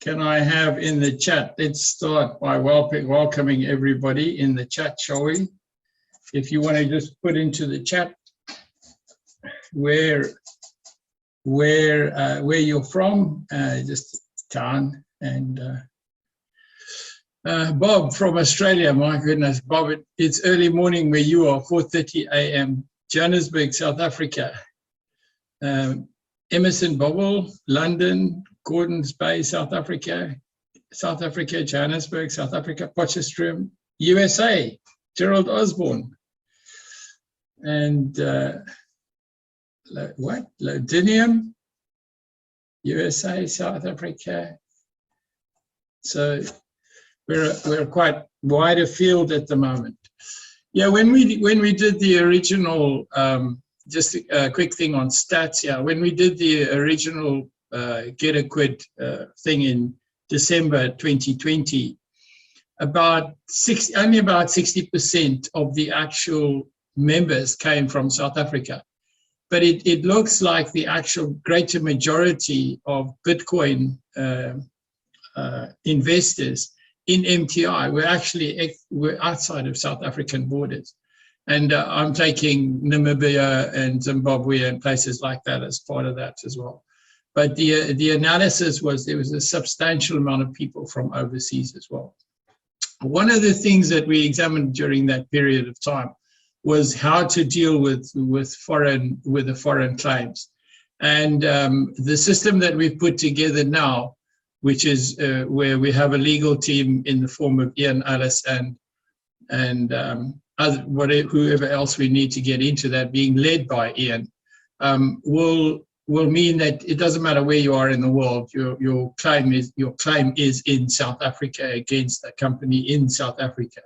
can I have in the chat? Let's start by welcoming everybody in the chat, shall we? If you want to just put into the chat where you're from, just town, and Bob from Australia. My goodness, Bob, it's early morning where you are, 4:30 a.m. Johannesburg, South Africa. Emerson Bobble, London, Gordons Bay, South Africa, Johannesburg, South Africa, Potchefstroom, USA, Gerald Osborne, and Lodinium, USA, South Africa. So we're quite wider field at the moment. Yeah, when we did the original, just a quick thing on stats here. When we did the original GetaQuid thing in December 2020, only about 60% of the actual members came from South Africa. But it looks like the actual greater majority of Bitcoin investors in MTI were outside of South African borders. And I'm taking Namibia and Zimbabwe and places like that as part of that as well. But the analysis was there was a substantial amount of people from overseas as well. One of the things that we examined during that period of time was how to deal with the foreign claims. And the system that we've put together now, which is where we have a legal team in the form of Ian Ellis and whoever else we need to get into that, being led by Ian, will mean that it doesn't matter where you are in the world, your claim is in South Africa against a company in South Africa.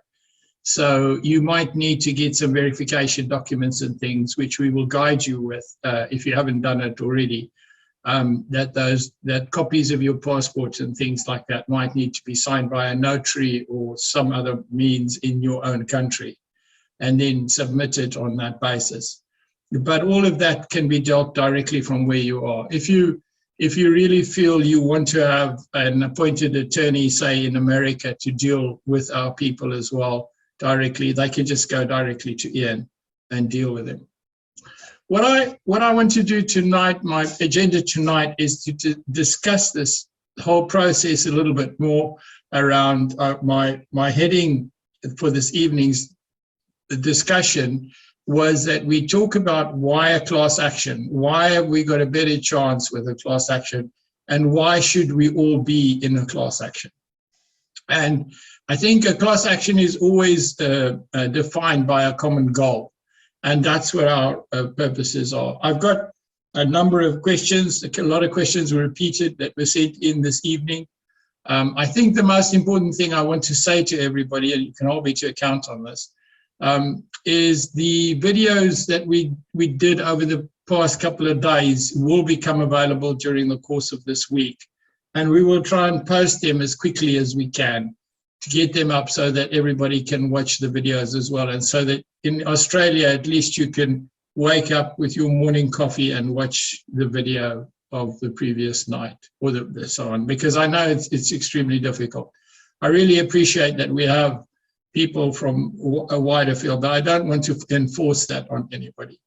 So you might need to get some verification documents and things, which we will guide you with if you haven't done it already. That copies of your passports and things like that might need to be signed by a notary or some other means in your own country, and then submitted on that basis. But all of that can be dealt directly from where you are. If you really feel you want to have an appointed attorney, say in America, to deal with our people as well directly, they can just go directly to Ian and deal with him. What I want to do tonight, my agenda tonight, is to discuss this whole process a little bit more around my heading for this evening's discussion was that we talk about why a class action, why have we got a better chance with a class action, and why should we all be in a class action. And I think a class action is always defined by a common goal, and that's what our purposes are. I've got a number of questions, a lot of questions were repeated that were sent in this evening. I think the most important thing I want to say to everybody, and you can hold me to account on this, is the videos that we did over the past couple of days will become available during the course of this week. And we will try and post them as quickly as we can to get them up so that everybody can watch the videos as well. And so that in Australia, at least you can wake up with your morning coffee and watch the video of the previous night or so on, because I know it's extremely difficult. I really appreciate that we have people from a wider field, but I don't want to enforce that on anybody.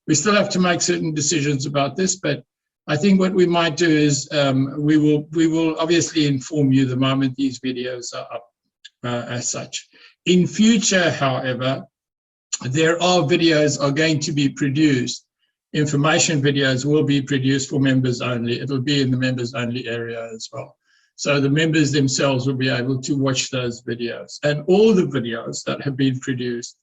We still have to make certain decisions about this, but I think what we might do is we will obviously inform you the moment these videos are up as such. In future, however, there are videos are going to be produced. Information videos will be produced for members only. It'll be in the members only area as well. So the members themselves will be able to watch those videos, and all the videos that have been produced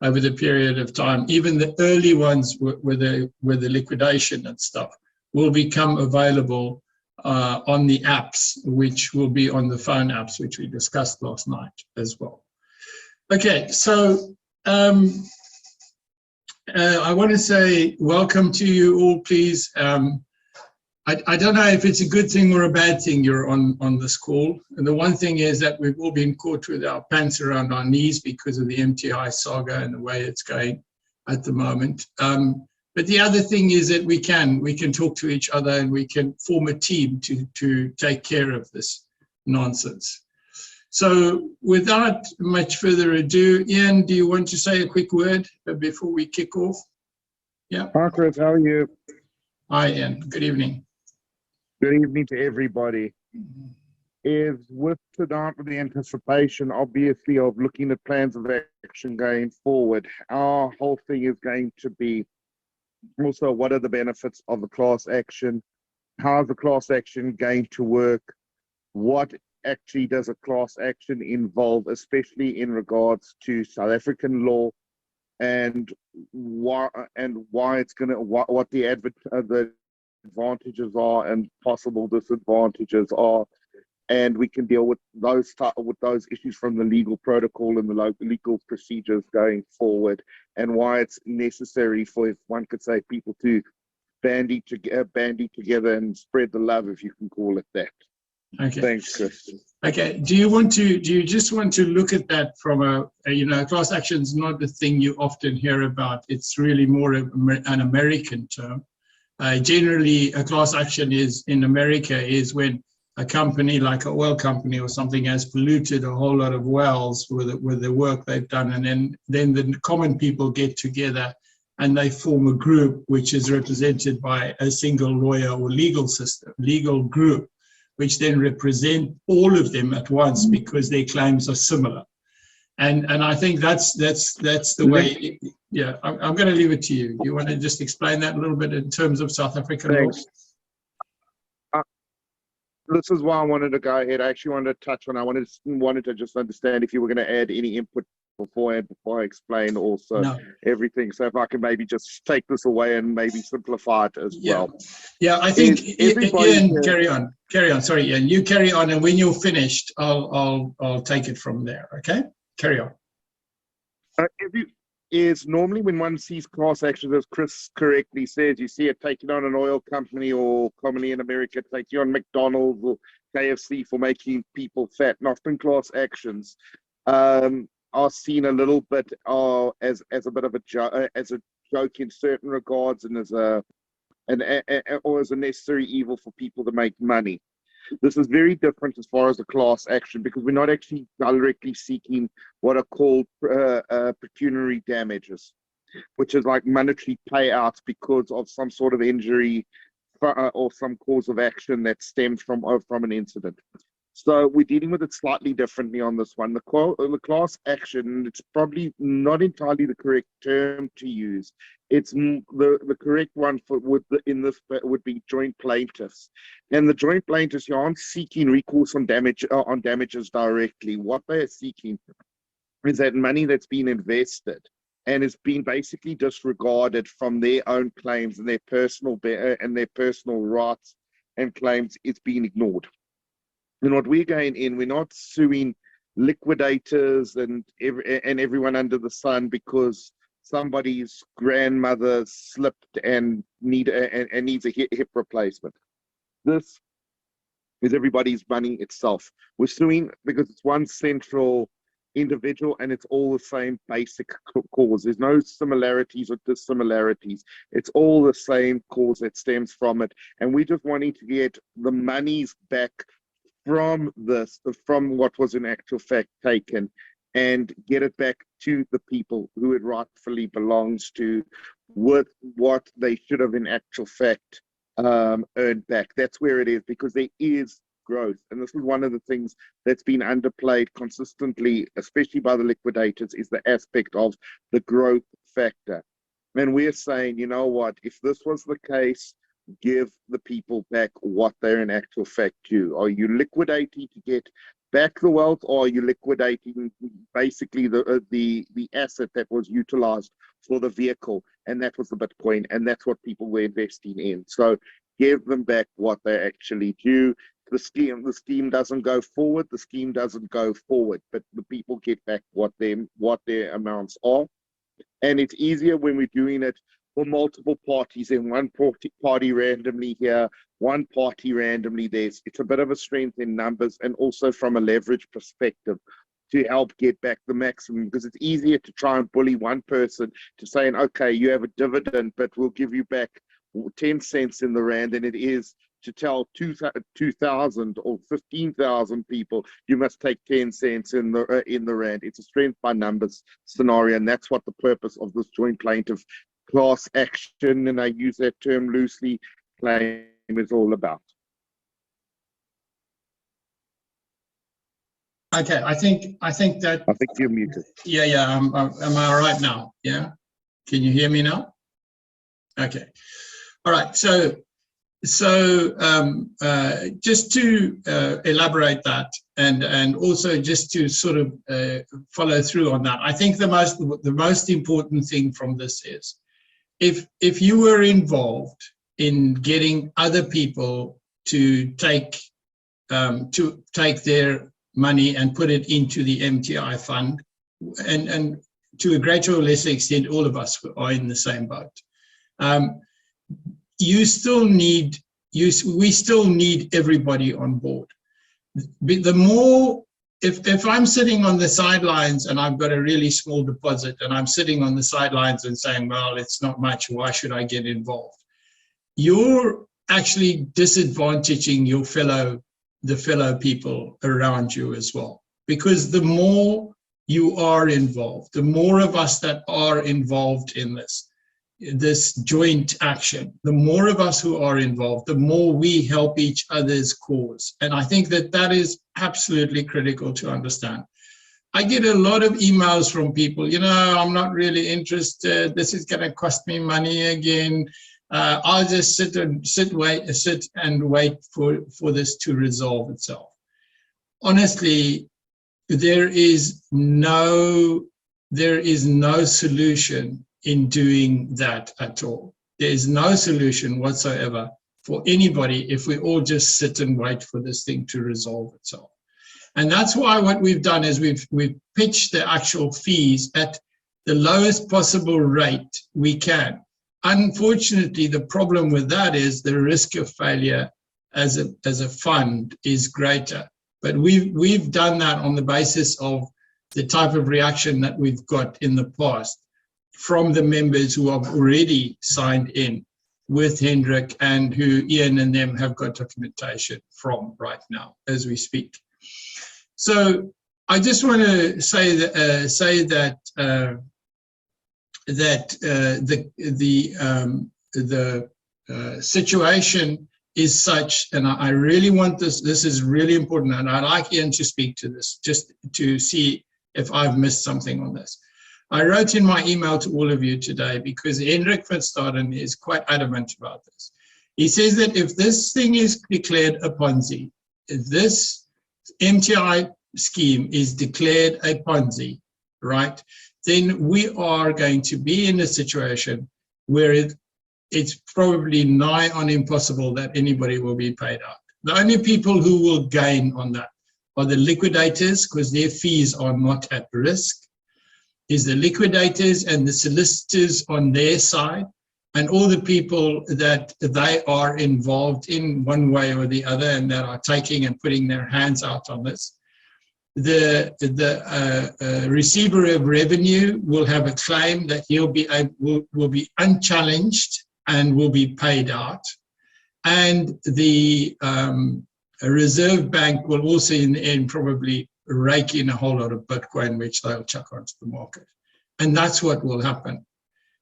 over the period of time, even the early ones with the liquidation and stuff, will become available on the apps, which will be on the phone apps, which we discussed last night as well. Okay, so I want to say welcome to you all, please. I don't know if it's a good thing or a bad thing you're on this call. And the one thing is that we've all been caught with our pants around our knees because of the MTI saga and the way it's going at the moment. But the other thing is that we can talk to each other and we can form a team to take care of this nonsense. So without much further ado, Ian, do you want to say a quick word before we kick off? Yeah. Hi, Chris. How are you? Hi, Ian. Good evening. Good evening to everybody. Is with tonight with the anticipation, obviously, of looking at plans of action going forward. Our whole thing is going to be also what are the benefits of the class action? How is the class action going to work? What actually does a class action involve, especially in regards to South African law, and why it's going to what the advantages are and possible disadvantages are, and we can deal with those issues from the legal protocol and the local legal procedures going forward, and why it's necessary for, if one could say, people to bandy together and spread the love, if you can call it that. Okay. Thanks, Chris. Okay. Do you just want to look at that from a class action is not the thing you often hear about. It's really more an American term. Generally, a class action is in America is when a company like an oil company or something has polluted a whole lot of wells with the work they've done, and then the common people get together and they form a group which is represented by a single lawyer or legal group, which then represent all of them at once because their claims are similar. And I think that's the way. Yeah, I'm going to leave it to you. You want to just explain that a little bit in terms of South African law? This is why I wanted to go ahead. I actually wanted to touch on. I wanted to just understand if you were going to add any input beforehand before I explain also everything. So if I can maybe just take this away and maybe simplify it as well. Yeah, I think Ian, carry on. Sorry, Ian, you carry on, and when you're finished, I'll take it from there. Okay, carry on. Is normally when one sees class action, as Chris correctly says, you see it taking on an oil company, or commonly in America, taking on McDonald's or KFC for making people fat. And often class actions are seen a little bit as a bit of a joke in certain regards, and as a necessary evil for people to make money. This is very different as far as the class action, because we're not actually directly seeking what are called pecuniary damages, which is like monetary payouts because of some sort of injury or some cause of action that stems from an incident. So we're dealing with it slightly differently on this one. The class action, it's probably not entirely the correct term to use. It's the correct one would be joint plaintiffs. And the joint plaintiffs, you aren't seeking recourse on damages directly. What they are seeking is that money that's been invested and has been basically disregarded from their own claims and their personal rights and claims, it's been ignored. And what we're going in, we're not suing liquidators and everyone under the sun because somebody's grandmother slipped and needs a hip replacement. This is everybody's money itself. We're suing because it's one central individual and it's all the same basic cause. There's no similarities or dissimilarities. It's all the same cause that stems from it. And we're just wanting to get the monies back from what was in actual fact taken, and get it back to the people who it rightfully belongs to, with what they should have in actual fact earned back. That's where it is, because there is growth, and this is one of the things that's been underplayed consistently, especially by the liquidators, is the aspect of the growth factor. And we're saying, you know what, if this was the case, give the people back what they're in actual fact due. Are you liquidating to get back the wealth, or are you liquidating basically the asset that was utilized for the vehicle, and that was the Bitcoin, and that's what people were investing in? So give them back what they're actually due. The scheme doesn't go forward. The scheme doesn't go forward, but the people get back what their amounts are. And it's easier when we're doing it for multiple parties, in one party randomly here, one party randomly there. It's a bit of a strength in numbers, and also from a leverage perspective. to help get back the maximum, because it's easier to try and bully one person to saying, okay, you have a dividend, but we'll give you back 10 cents in the rand, than it is to tell 2,000 or 15,000 people you must take 10 cents in the rand. It's a strength by numbers scenario, and that's what the purpose of this joint plaintiff class action, and I use that term loosely, claim is all about. Okay, I think that. I think you're muted. Yeah. Am I all right now? Yeah. Can you hear me now? Okay. All right. So just to elaborate that, and also just to sort of follow through on that, I think the most important thing from this is, if you were involved in getting other people to take their money and put it into the MTI fund, and to a greater or lesser extent, all of us are in the same boat. We still need everybody on board. The more, if I'm sitting on the sidelines and I've got a really small deposit, and I'm sitting on the sidelines and saying, well, it's not much, why should I get involved? You're actually disadvantaging the fellow people around you as well, because the more you are involved, the more of us that are involved in this joint action, the more of us who are involved, the more we help each other's cause. And I think that is absolutely critical to understand. I get a lot of emails from people, I'm not really interested, this is going to cost me money again, I'll just sit and wait for this to resolve itself. Honestly, there is no solution in doing that at all. There is no solution whatsoever for anybody if we all just sit and wait for this thing to resolve itself. And that's why what we've done is we've pitched the actual fees at the lowest possible rate we can. Unfortunately, the problem with that is the risk of failure as a fund is greater. But we've done that on the basis of the type of reaction that we've got in the past from the members who have already signed in with Hendrik, and who Ian and them have got documentation from right now as we speak. So I just want to say that the situation is such, and I really want this is really important, and I'd like Ian to speak to this, just to see if I've missed something on this. I wrote in my email to all of you today because Hendrik van Staden is quite adamant about this. He says that if this thing is declared a Ponzi, if this MTI scheme is declared a Ponzi, right, then we are going to be in a situation where it's probably nigh on impossible that anybody will be paid out. The only people who will gain on that are the liquidators, because their fees are not at risk, is the liquidators and the solicitors on their side, and all the people that they are involved in one way or the other and that are taking and putting their hands out on this. The receiver of revenue will have a claim that he'll be will be unchallenged and will be paid out, and the Reserve Bank will also in the end probably rake in a whole lot of Bitcoin, which they'll chuck onto the market. And that's what will happen.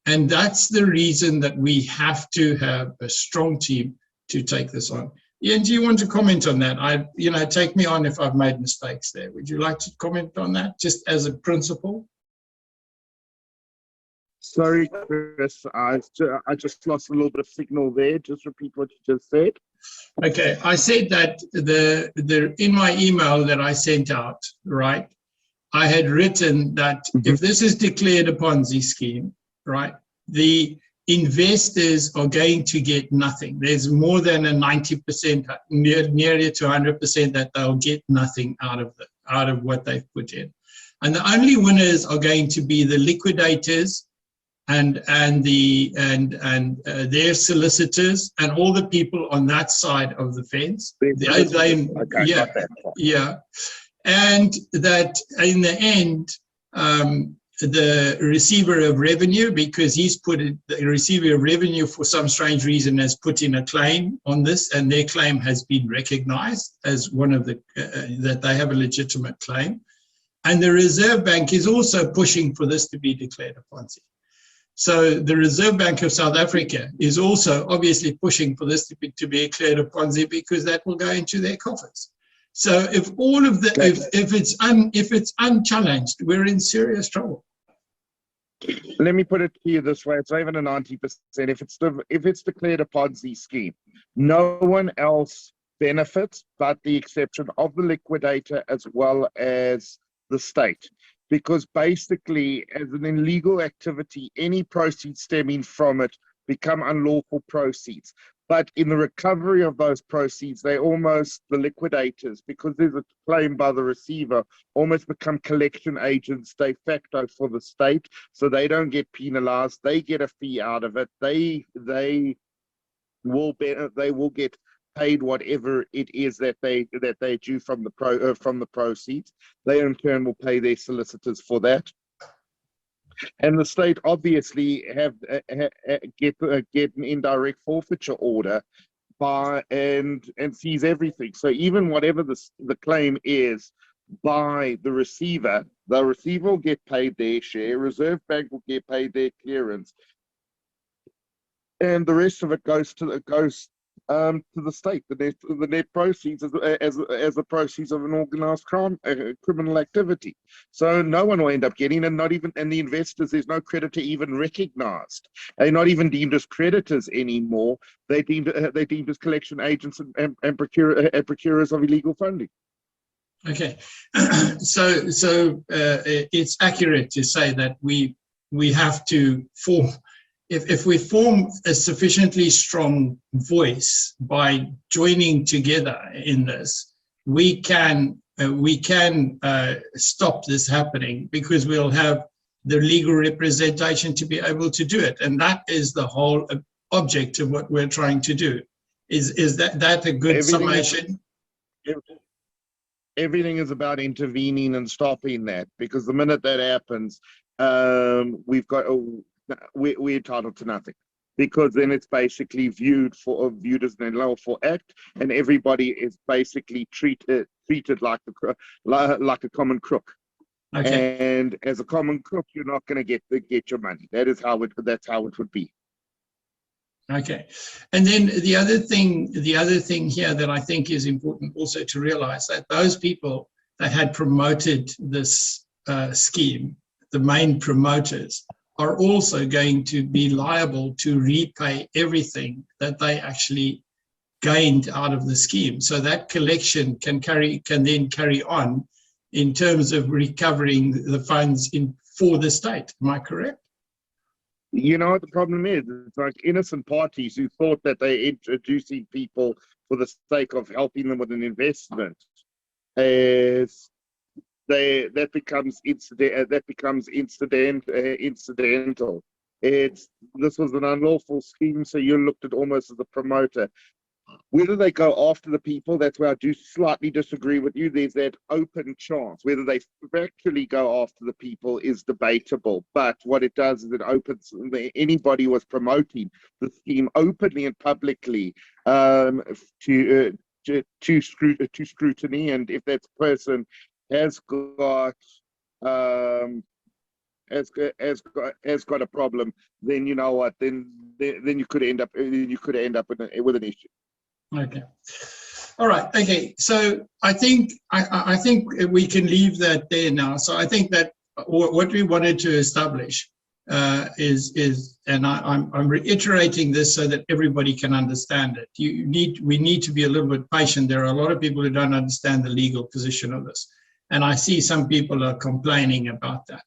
And that's the reason that we have to have a strong team to take this on. Ian, do you want to comment on that? Take me on if I've made mistakes there. Would you like to comment on that, just as a principle? Sorry, Chris, I just lost a little bit of signal there. Just repeat what you just said. Okay, I said that in my email that I sent out, right, I had written that if this is declared a Ponzi scheme, right, the investors are going to get nothing. There's more than a 90%, nearly to 100% that they'll get nothing out of what they've put in. And the only winners are going to be the liquidators and their solicitors and all the people on that side of the fence. and that in the end, the receiver of revenue, because the receiver of revenue for some strange reason has put in a claim on this, and their claim has been recognized as one of the, that they have a legitimate claim. And the Reserve Bank is also pushing for this to be declared a Ponzi. So the Reserve Bank of South Africa is also obviously pushing for this to be declared a Ponzi, because that will go into their coffers. So if all of the, if it's unchallenged, we're in serious trouble. Let me put it to you this way: it's not even a 90%. If it's declared a Ponzi scheme, no one else benefits but the exception of the liquidator as well as the state, because basically, as an illegal activity, any proceeds stemming from it become unlawful proceeds. But in the recovery of those proceeds, they almost, the liquidators, because there's a claim by the receiver, almost become collection agents de facto for the state. So they don't get penalized. They get a fee out of it. They will get paid whatever it is that they do from the proceeds. They in turn will pay their solicitors for that. And the state obviously get an indirect forfeiture order and seize everything. So even whatever the claim is by the receiver will get paid their share. Reserve Bank will get paid their clearance, and the rest of it goes to the state. The net proceeds as the proceeds of an organized crime, criminal activity. So no one will end up getting, and the investors, there's no creditor even recognized. They're not even deemed as creditors anymore. They're deemed as collection agents and procurers of illegal funding. Okay, so it's accurate to say that we have to form. If we form a sufficiently strong voice by joining together in this, we can stop this happening, because we'll have the legal representation to be able to do it, and that is the whole object of what we're trying to do. Is that a good summation? Everything is about intervening and stopping that, because the minute that happens, we're entitled to nothing, because then it's basically viewed as an unlawful act, and everybody is basically treated like a common crook. Okay. And as a common crook, you're not going to get your money. That's how it would be. Okay, and then the other thing here that I think is important also to realize, that those people that had promoted this scheme, the main promoters, are also going to be liable to repay everything that they actually gained out of the scheme. So that collection can then carry on in terms of recovering the funds for the state. Am I correct? You know what the problem is? It's like innocent parties who thought that they're introducing people for the sake of helping them with an investment. That becomes incidental. This was an unlawful scheme, so you're looked at almost as a promoter. Whether they go after the people, that's where I do slightly disagree with you. There's that open chance. Whether they actually go after the people is debatable. But what it does is it opens, anybody was promoting the scheme openly and publicly to scrutiny. And if that person has got a problem, then you know what? Then you could end up with an issue. Okay. All right. Okay. So I think we can leave that there now. So I think that what we wanted to establish is, and I'm reiterating this so that everybody can understand it. We need to be a little bit patient. There are a lot of people who don't understand the legal position of this, and I see some people are complaining about that.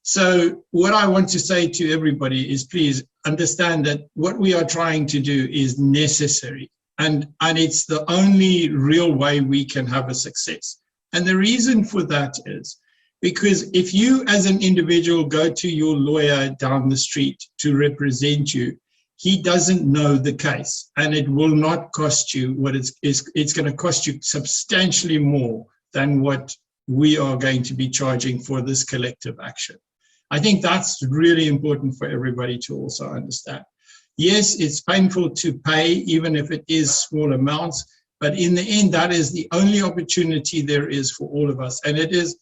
So what I want to say to everybody is, please understand that what we are trying to do is necessary, and it's the only real way we can have a success. And the reason for that is because if you as an individual go to your lawyer down the street to represent you, he doesn't know the case, and it will not cost you what it's going to cost you substantially more than what we are going to be charging for this collective action. I think that's really important for everybody to also understand. Yes, it's painful to pay, even if it is small amounts, but in the end, that is the only opportunity there is for all of us. And it is,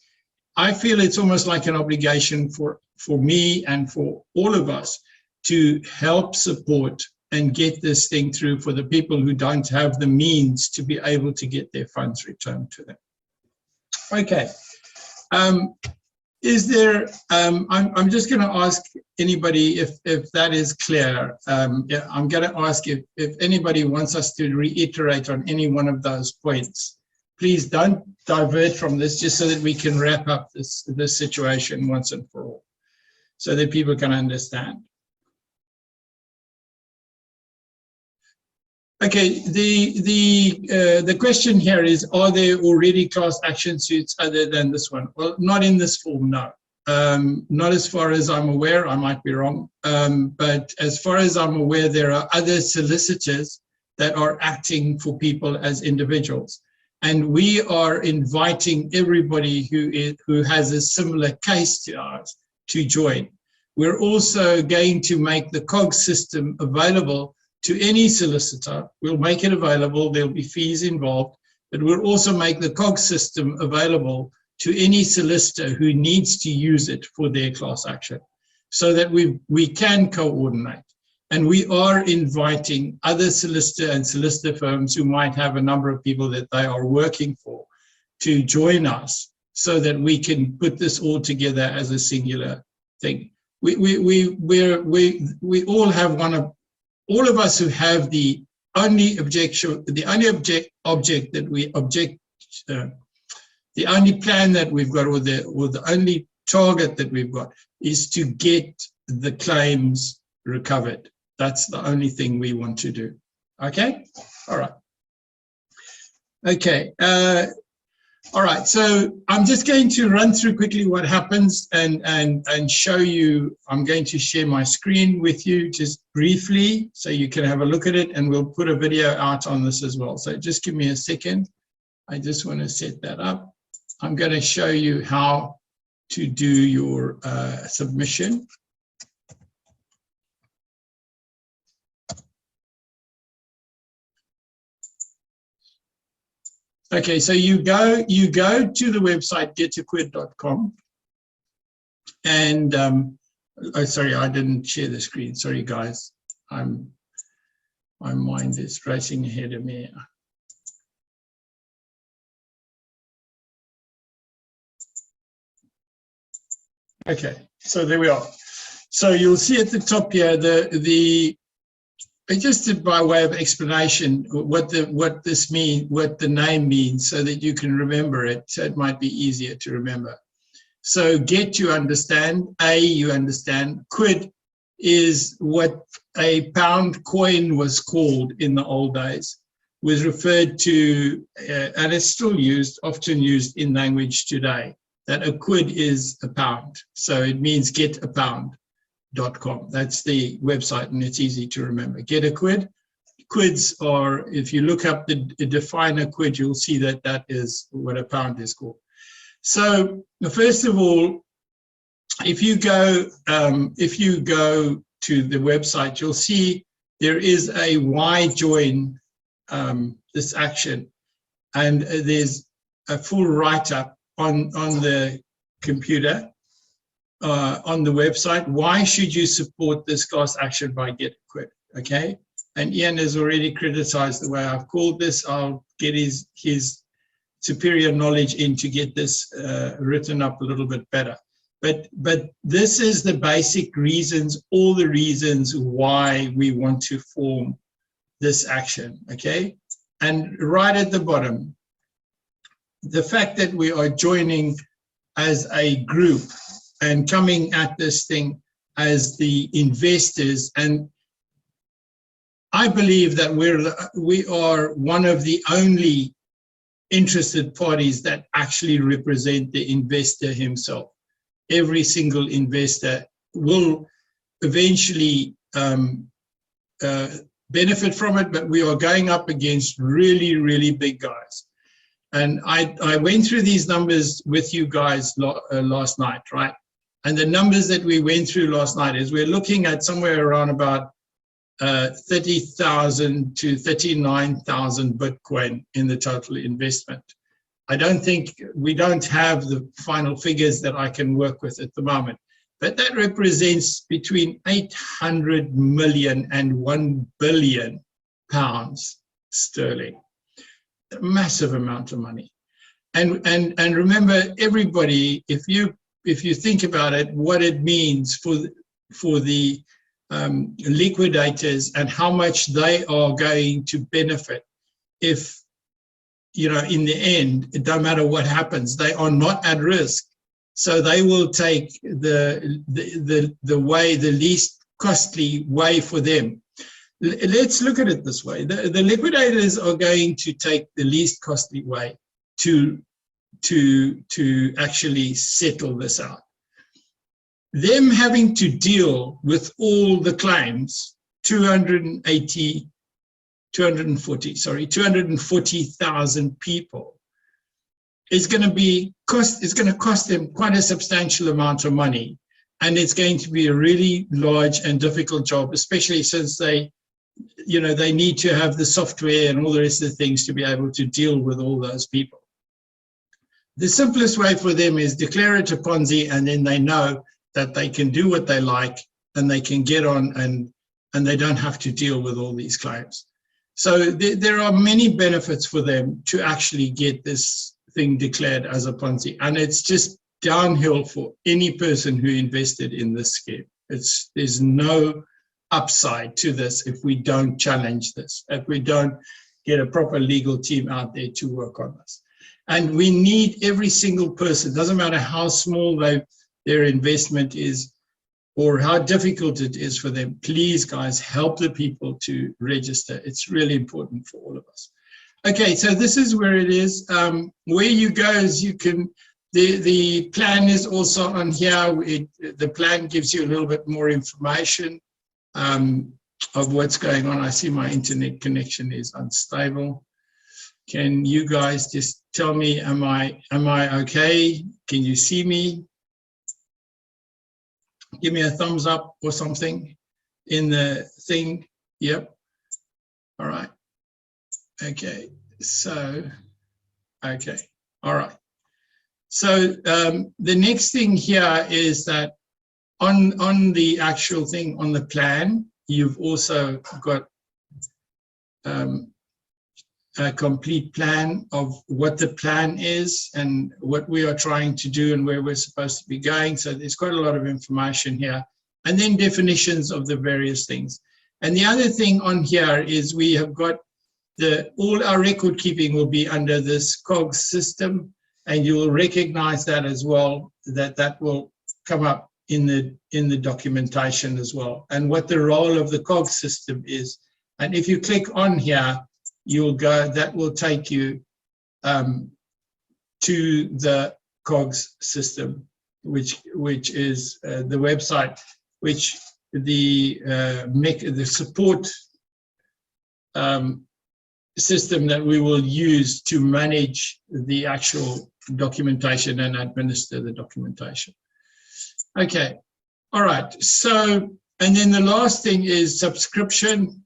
I feel it's almost like an obligation for me and for all of us to help support and get this thing through for the people who don't have the means to be able to get their funds returned to them. Okay. Is there, I'm just going to ask anybody if that is clear. Yeah, I'm going to ask if anybody wants us to reiterate on any one of those points. Please don't divert from this, just so that we can wrap up this situation once and for all, so that people can understand. Okay, the question here is, are there already class action suits other than this one? Well, not in this form, no. Not as far as I'm aware, I might be wrong, but as far as I'm aware, there are other solicitors that are acting for people as individuals. And we are inviting everybody who has a similar case to ours to join. We're also going to make the COGS system available to any solicitor. We'll make it available, there'll be fees involved, but we'll also make the COGS system available to any solicitor who needs to use it for their class action, so that we can coordinate. And we are inviting other solicitor and solicitor firms who might have a number of people that they are working for to join us, so that we can put this all together as a singular thing. We all have all of us who have the only objection, the only plan that we've got, or the only target that we've got, is to get the claims recovered. That's the only thing we want to do. Okay? All right. Okay. All right. So I'm just going to run through quickly what happens and show you. I'm going to share my screen with you just briefly so you can have a look at it, and we'll put a video out on this as well. So just give me a second. I just want to set that up. I'm going to show you how to do your submission. Okay, so you go to the website GetaQuid.com, and oh, sorry, I didn't share the screen. Sorry, guys, my mind is racing ahead of me. Okay, so there we are. So you'll see at the top here just by way of explanation what this means, what the name means, so that you can remember it. So it might be easier to remember. So get, you understand. A, you understand. Quid is what a pound coin was called in the old days, was referred to, and it's still used, often used in language today, that a quid is a pound. So it means get a pound. .com. That's the website, and it's easy to remember. GetaQuid. Quids are, if you look up the define a quid, you'll see that that is what a pound is called. So first of all, if you go to the website, you'll see there is a why join this action, and there's a full write-up on the computer. On the website, why should you support this class action by GetaQuid? Okay, and Ian has already criticized the way I've called this. I'll get his superior knowledge in to get this written up a little bit better. But this is the basic reasons, all the reasons why we want to form this action. Okay, and right at the bottom, the fact that we are joining as a group and coming at this thing as the investors, and I believe that we are one of the only interested parties that actually represent the investor himself. Every single investor will eventually benefit from it, but we are going up against really, really big guys. And I went through these numbers with you guys last night, right? And the numbers that we went through last night is we're looking at somewhere around about 30,000 to 39,000 Bitcoin in the total investment. I don't think, we don't have the final figures that I can work with at the moment, but that represents between 800 million and 1 billion pounds sterling. A massive amount of money. And remember, everybody, if you think about it, what it means for the liquidators and how much they are going to benefit if, you know, in the end, it don't matter what happens, they are not at risk. So they will take the least costly way for them. Let's look at it this way. The liquidators are going to take the least costly way to actually settle this out. Them having to deal with all the claims, 240,000 people, is going to cost them quite a substantial amount of money, and it's going to be a really large and difficult job, especially since they need to have the software and all the rest of the things to be able to deal with all those people. The simplest way for them is declare it a Ponzi, and then they know that they can do what they like and they can get on, and they don't have to deal with all these claims. So there are many benefits for them to actually get this thing declared as a Ponzi, and it's just downhill for any person who invested in this scheme. There's no upside to this if we don't challenge this, if we don't get a proper legal team out there to work on this. And we need every single person, doesn't matter how small their investment is or how difficult it is for them. Please, guys, help the people to register. It's really important for all of us. Okay, so this is where it is. Where you go is you can, the plan is also on here. The plan gives you a little bit more information of what's going on. I see my internet connection is unstable. Can you guys just tell me, am I okay? Can you see me? Give me a thumbs up or something in the thing. Yep. All right. Okay. So, okay. All right. So the next thing here is that on the actual thing, on the plan, you've also got a complete plan of what the plan is and what we are trying to do and where we're supposed to be going. So there's quite a lot of information here, and then definitions of the various things. And the other thing on here is we have got all our record keeping will be under this COGS system, and you will recognize that as well, that will come up in the documentation as well, and what the role of the COGS system is. And if you click on here, you'll go, that will take you to the COGS system, which is the website, which the support system that we will use to manage the actual documentation and administer the documentation. Okay, all right, so, and then the last thing is subscription.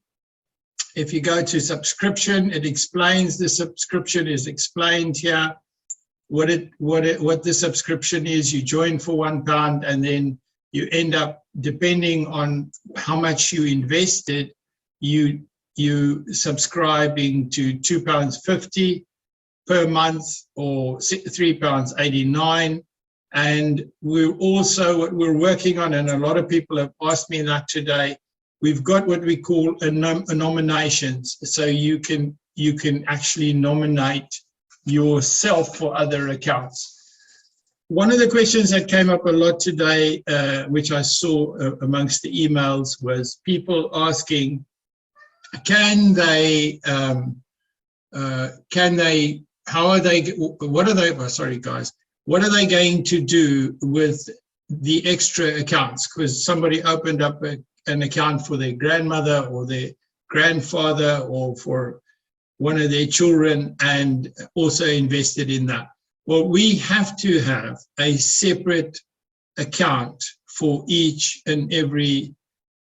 If you go to subscription, it explains, the subscription is explained here, what the subscription is. You join for £1, and then you end up, depending on how much you invested, you subscribing to £2.50 per month or £3.89. And we're also, what we're working on, and a lot of people have asked me that today, we've got what we call a nominations. So you can actually nominate yourself for other accounts. One of the questions that came up a lot today, which I saw amongst the emails, was people asking, what are they going to do with the extra accounts? Because somebody opened up an account for their grandmother or their grandfather, or for one of their children and also invested in that. Well, we have to have a separate account for each and every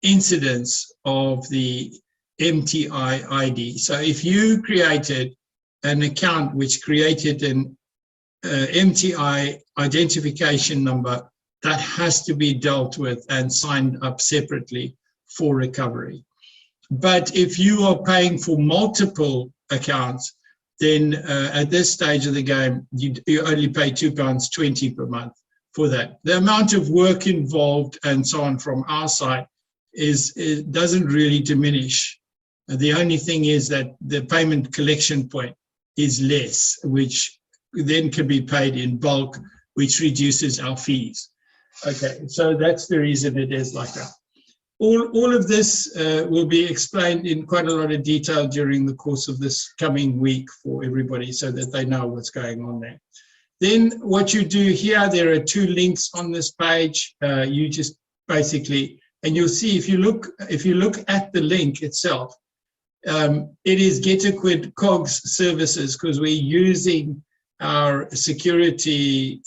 incidence of the MTI ID. So if you created an account which created an MTI identification number, that has to be dealt with and signed up separately for recovery. But if you are paying for multiple accounts, then at this stage of the game, you only pay £2.20 per month for that. The amount of work involved and so on from our side it doesn't really diminish. The only thing is that the payment collection point is less, which then can be paid in bulk, which reduces our fees. Okay, so that's the reason it is like that. All of this will be explained in quite a lot of detail during the course of this coming week for everybody so that they know what's going on there. Then what you do here, there are 2 links on this page. You just basically, and you'll see if you look at the link itself, it is GetaQuid COGS services, because we're using our security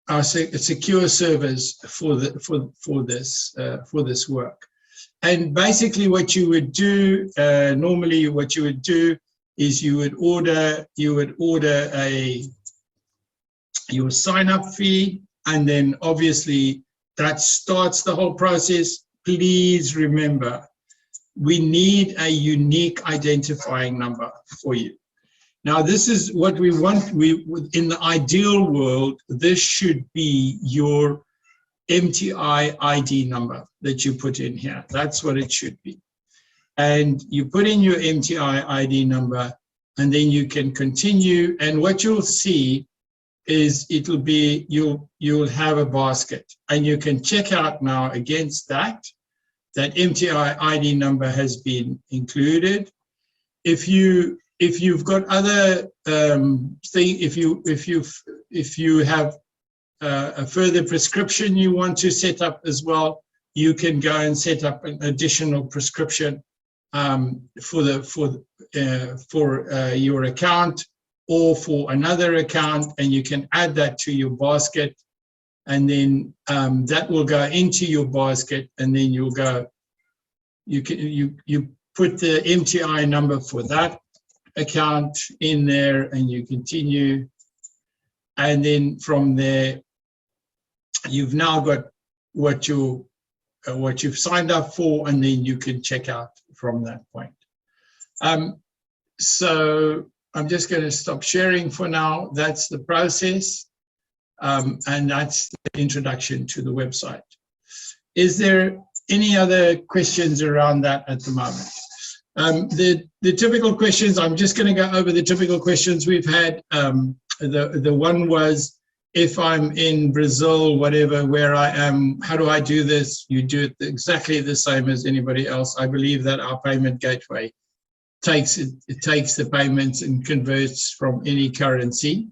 our secure servers for this work. And basically what you would do, normally what you would do is you would order your sign up fee, and then obviously that starts the whole process. Please remember, we need a unique identifying number for you. Now, this is what we want. In the ideal world, this should be your MTI ID number that you put in here. That's what it should be. And you put in your MTI ID number, and then you can continue. And what you'll see is you'll have a basket, and you can check out now against that MTI ID number has been included. If you've got other if you have a further prescription you want to set up as well, you can go and set up an additional prescription for your account or for another account, and you can add that to your basket, and then that will go into your basket, and then you put the MTI number for that account in there, and you continue, and then from there you've now got what you've signed up for, and then you can check out from that point. So I'm just going to stop sharing for now. That's the process, and that's the introduction to the website. Is there any other questions around that at the moment? The typical questions, I'm just going to go over the typical questions we've had. The one was, if I'm in Brazil, whatever, where I am, how do I do this? You do it exactly the same as anybody else. I believe that our payment gateway takes the payments and converts from any currency.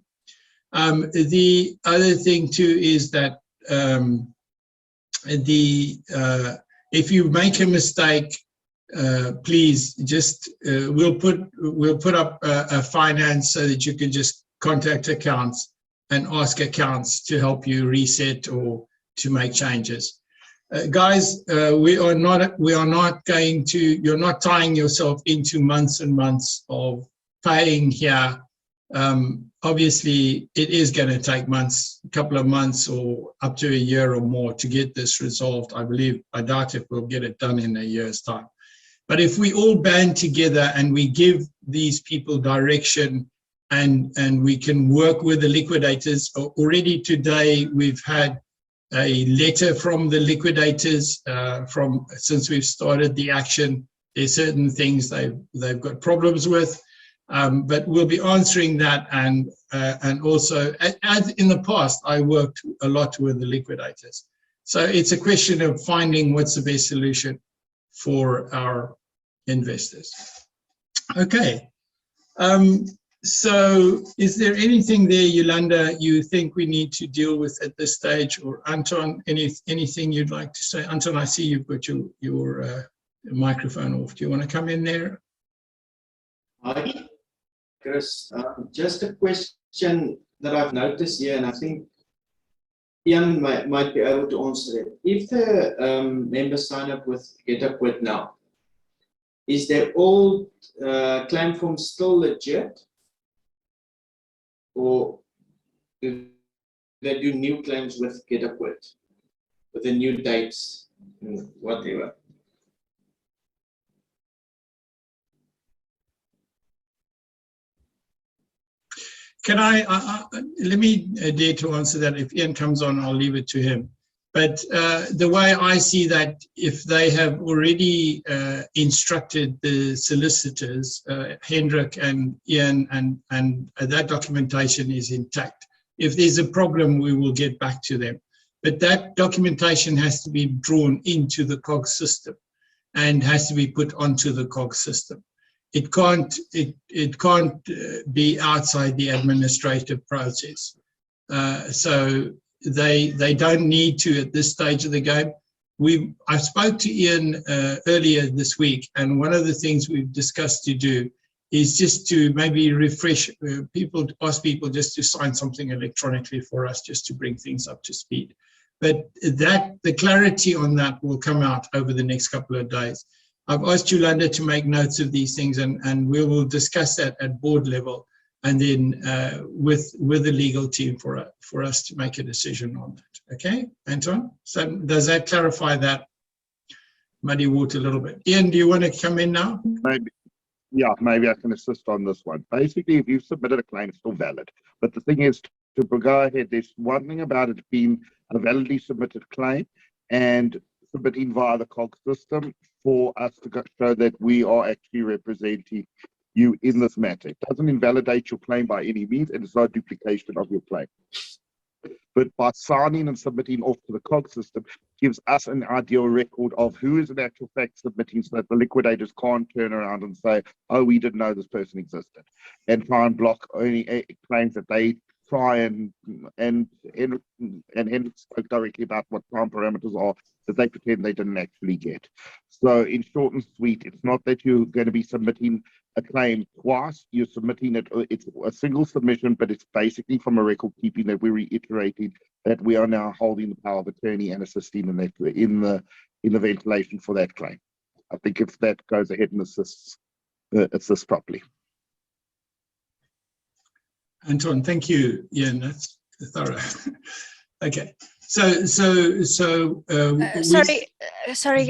The other thing too is that if you make a mistake, please just we'll put up a finance so that you can just contact accounts and ask accounts to help you reset or to make changes. Guys, we are not going to, you're not tying yourself into months and months of paying here. Obviously it is going to take months, a couple of months or up to a year or more to get this resolved. I doubt if we'll get it done in a year's time. But if we all band together and we give these people direction, and we can work with the liquidators. Already today we've had a letter from the liquidators since we've started the action. There's certain things they've got problems with, but we'll be answering that, and also, as in the past, I worked a lot with the liquidators. So it's a question of finding what's the best solution for our investors. Okay. So is there anything there, Yolanda, you think we need to deal with at this stage? Or Anton, anything you'd like to say? Anton, I see you've got your microphone off. Do you want to come in there? Hi, Chris. Just a question that I've noticed here, and I think Ian might be able to answer it. If the members sign up with GetaQuid now, is their old claim form still legit? Or do they do new claims with GetaQuid, with the new dates and whatever? Can let me dare to answer that. If Ian comes on, I'll leave it to him. But the way I see that, if they have already instructed the solicitors, Hendrik and Ian, and that documentation is intact. If there's a problem, we will get back to them. But that documentation has to be drawn into the COG system and has to be put onto the COG system. It can't be outside the administrative process. So they don't need to at this stage of the game. I spoke to Ian earlier this week, and one of the things we've discussed to do is just to maybe refresh people, ask people just to sign something electronically for us, just to bring things up to speed. But the clarity on that will come out over the next couple of days. I've asked Yolanda to make notes of these things, and we will discuss that at board level, and then with the legal team for us to make a decision on that. Okay, Anton? So does that clarify that muddy water a little bit? Ian, do you want to come in now? Maybe. Yeah, maybe I can assist on this one. Basically, if you've submitted a claim, it's still valid. But the thing is, to go ahead, there's one thing about it being a validly submitted claim and submitting via the COG system for us to show that we are actually representing you in this matter. It doesn't invalidate your claim by any means, and it's not duplication of your claim. But by signing and submitting off to the COG system gives us an ideal record of who is in actual fact submitting, so that the liquidators can't turn around and say, oh, we didn't know this person existed, and try and block any claims that they try and spoke directly about what time parameters are that they pretend they didn't actually get. So in short and sweet, it's not that you're going to be submitting a claim twice, you're submitting it, it's a single submission, but it's basically from a record keeping that we're reiterating that we are now holding the power of attorney and assisting in the ventilation for that claim. I think if that goes ahead and assists properly. Anton, thank you, Ian. That's thorough. Okay, so sorry.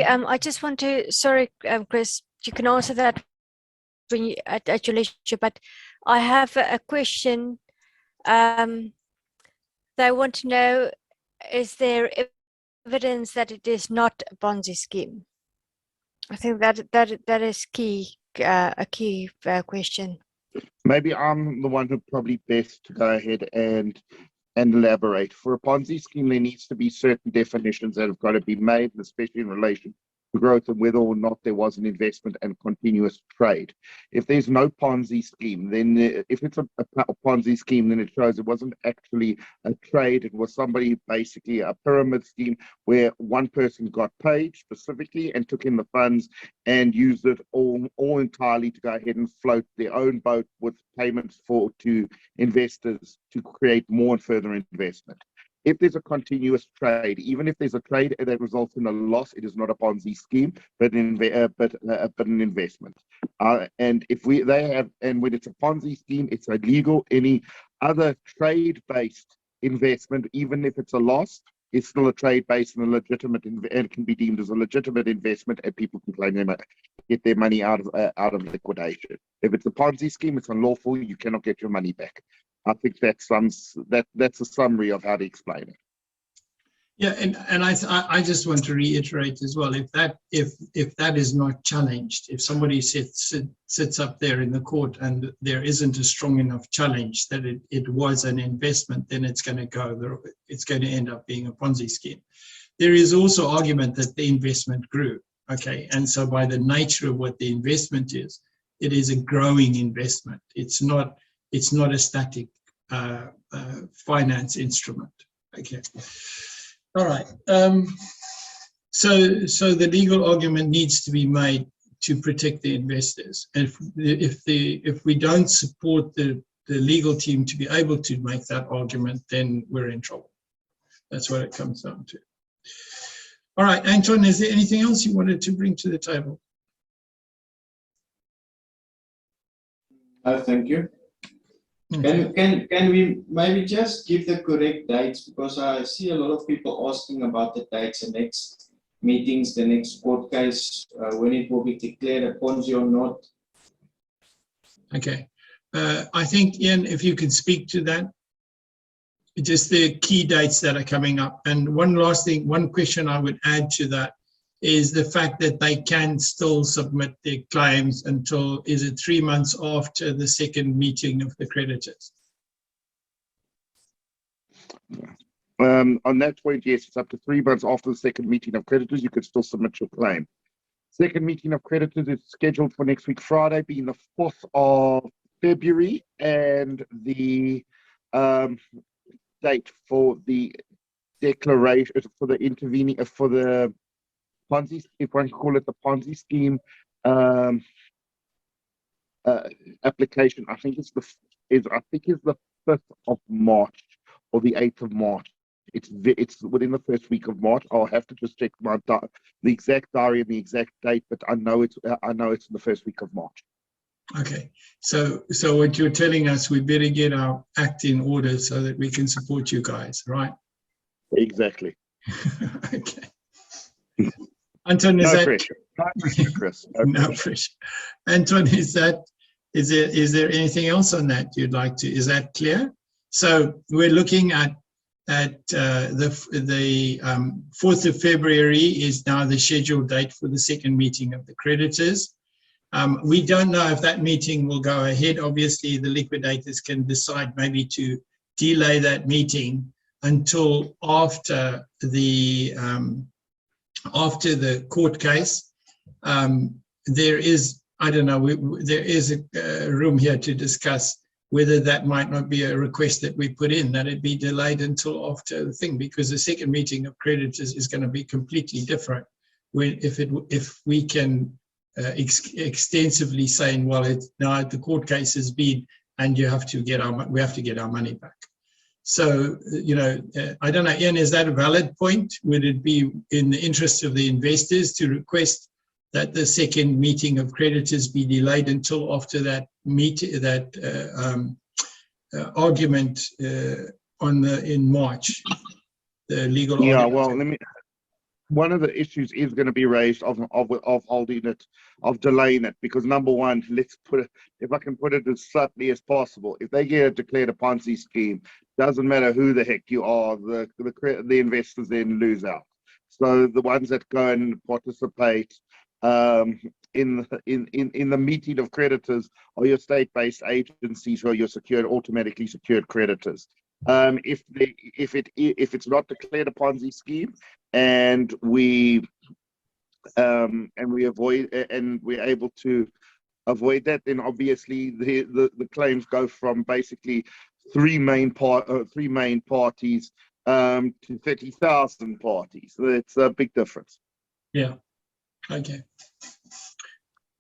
I just want to. Sorry, Chris. You can answer that when you at your leisure. But I have a question. They want to know: is there evidence that it is not a Ponzi scheme? I think that is key. A key question. Maybe I'm the one who probably best to go ahead and elaborate. For a Ponzi scheme, there needs to be certain definitions that have got to be made, especially in relation to growth and whether or not there was an investment and continuous trade. If there's no Ponzi scheme, then if it's a Ponzi scheme, then it shows it wasn't actually a trade. It was somebody, basically a pyramid scheme where one person got paid specifically and took in the funds and used it all entirely to go ahead and float their own boat with payments to investors to create more and further investment. If there's a continuous trade, even if there's a trade that results in a loss, it is not a Ponzi scheme, but an investment. And when it's a Ponzi scheme, it's illegal. Any other trade-based investment, even if it's a loss, it's still a trade-based and a legitimate, and can be deemed as a legitimate investment, and people can claim get their money out of liquidation. If it's a Ponzi scheme, it's unlawful. You cannot get your money back. I think that's a summary of how to explain it. Yeah, and I just want to reiterate as well, if that is not challenged, if somebody sits up there in the court and there isn't a strong enough challenge that it was an investment, then it's going to end up being a Ponzi scheme. There is also argument that the investment grew. Okay, and so by the nature of what the investment is, it is a growing investment. It's not It's not a static finance instrument. Okay. All right. So the legal argument needs to be made to protect the investors. And if we don't support the legal team to be able to make that argument, then we're in trouble. That's what it comes down to. All right, Anton, is there anything else you wanted to bring to the table? No, thank you. Okay. Can we maybe just give the correct dates, because I see a lot of people asking about the dates, the next meetings, the next court case, when it will be declared a Ponzi or not. Okay. I think, Ian, if you could speak to that, just the key dates that are coming up. And one last thing, one question I would add to that is the fact that they can still submit their claims until, is it 3 months after the second meeting of the creditors? On that point, yes, it's up to 3 months after the second meeting of creditors, you could still submit your claim. Second meeting of creditors is scheduled for next week, Friday, being the 4th of February, and the date for the declaration, for the intervening, for the Ponzi, if one can call it the Ponzi scheme application, I think it's the 5th of March or the 8th of March. It's within the first week of March. I'll have to just check my the exact diary and the exact date, but I know it's in the first week of March. Okay, so what you're telling us, we better get our act in order so that we can support you guys, right? Exactly. Okay. Anton, is No that pressure. No pressure, Chris. no pressure? Anton, is there anything else on that you'd like to? Is that clear? So we're looking at the 4th of February is now the scheduled date for the second meeting of the creditors. We don't know if that meeting will go ahead. Obviously, the liquidators can decide maybe to delay that meeting until after the court case. There is, I don't know, there is a room here to discuss whether that might not be a request that we put in, that it be delayed until after the thing, because the second meeting of creditors is going to be completely different. If we can extensively saying, well, now the court case has been, and we have to get our money back. So, I don't know, Ian, is that a valid point? Would it be in the interest of the investors to request that the second meeting of creditors be delayed until after that argument in March, the legal yeah, argument? well, one of the issues is going to be raised of holding it, of delaying it, because number one, let's put it, if I can put it as subtly as possible, if they get declared a Ponzi scheme, doesn't matter who the heck you are, the investors then lose out. So the ones that go and participate in the meeting of creditors are your state-based agencies who are your automatically secured creditors. If it's not declared a Ponzi scheme, and we're able to avoid that, then obviously the claims go from basically three main parties to 30,000 parties. So it's a big difference. Yeah. Okay.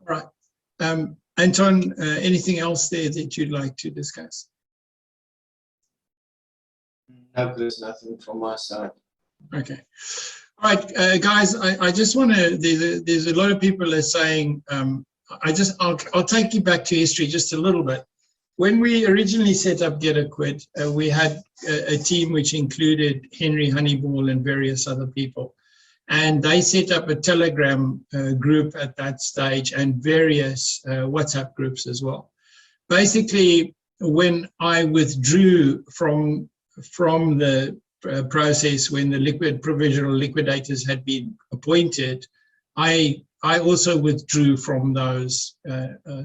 All right. Anton, anything else there that you'd like to discuss? No, there's nothing from my side. Okay. All right, guys, I just want to, there's a lot of people are saying, I'll take you back to history just a little bit. When we originally set up GetaQuid, we had a team which included Henry Honeyball and various other people. And they set up a Telegram group at that stage and various WhatsApp groups as well. Basically, when I withdrew from the process, when the provisional liquidators had been appointed, I also withdrew from those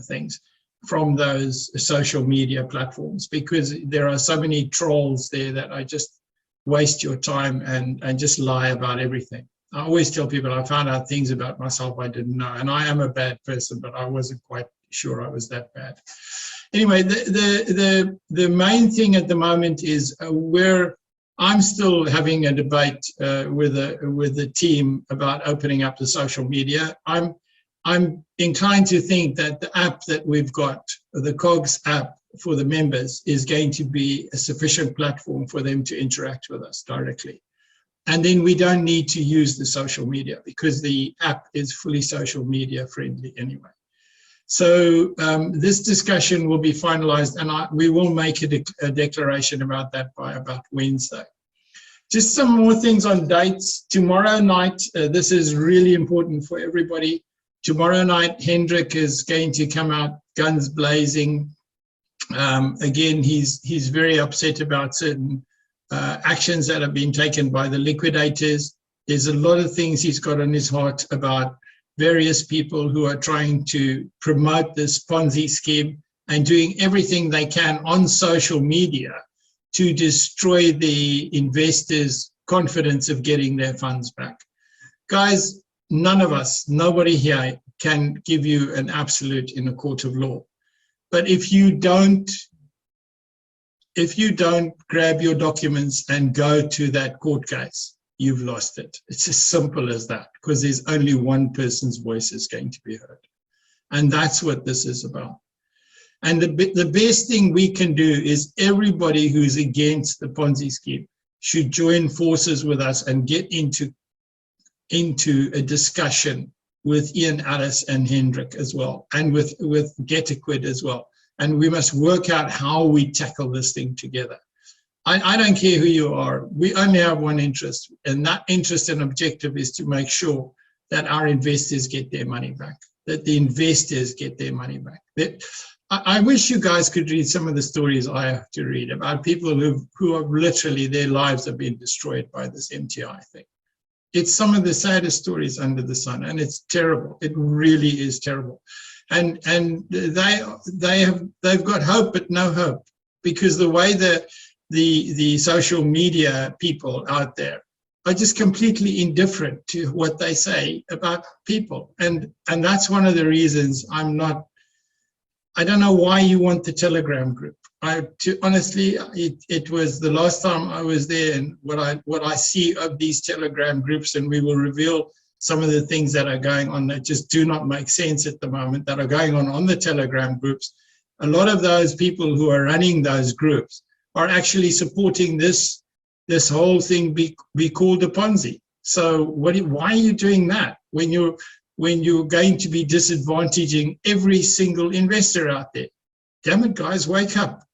things, from those social media platforms, because there are so many trolls there that I just waste your time and just lie about everything. I always tell people I found out things about myself I didn't know, and I am a bad person, but I wasn't quite sure I was that bad. Anyway, the main thing at the moment is where I'm still having a debate with the team about opening up the social media. I'm inclined to think that the app that we've got, the COGS app for the members, is going to be a sufficient platform for them to interact with us directly. And then we don't need to use the social media because the app is fully social media friendly anyway. So this discussion will be finalized, and we will make a declaration about that by about Wednesday. Just some more things on dates. Tomorrow night, this is really important for everybody. Tomorrow night, Hendrik is going to come out guns blazing. Again, he's very upset about certain actions that have been taken by the liquidators. There's a lot of things he's got on his heart about various people who are trying to promote this Ponzi scheme and doing everything they can on social media to destroy the investors' confidence of getting their funds back. Guys, none of us, nobody here can give you an absolute in a court of law. But if you don't grab your documents and go to that court case, you've lost it. It's as simple as that, because there's only one person's voice is going to be heard. And that's what this is about. And the best thing we can do is everybody who's against the Ponzi scheme should join forces with us and get into a discussion with Ian Ellis and Hendrik as well, and with GetaQuid as well. And we must work out how we tackle this thing together. I don't care who you are. We only have one interest, and that interest and objective is to make sure that our investors get their money back, that the investors get their money back. I wish you guys could read some of the stories I have to read about people who have literally, their lives have been destroyed by this MTI thing. It's some of the saddest stories under the sun, and it's terrible. It really is terrible. And they've got hope, but no hope, because the way the social media people out there are just completely indifferent to what they say about people. And that's one of the reasons I don't know why you want the Telegram group. Honestly, it was the last time I was there, and what I see of these Telegram groups, and we will reveal some of the things that are going on that just do not make sense at the moment, that are going on the Telegram groups. A lot of those people who are running those groups are actually supporting this whole thing be called a Ponzi. So why are you doing that when you're going to be disadvantaging every single investor out there? Damn it, guys, wake up.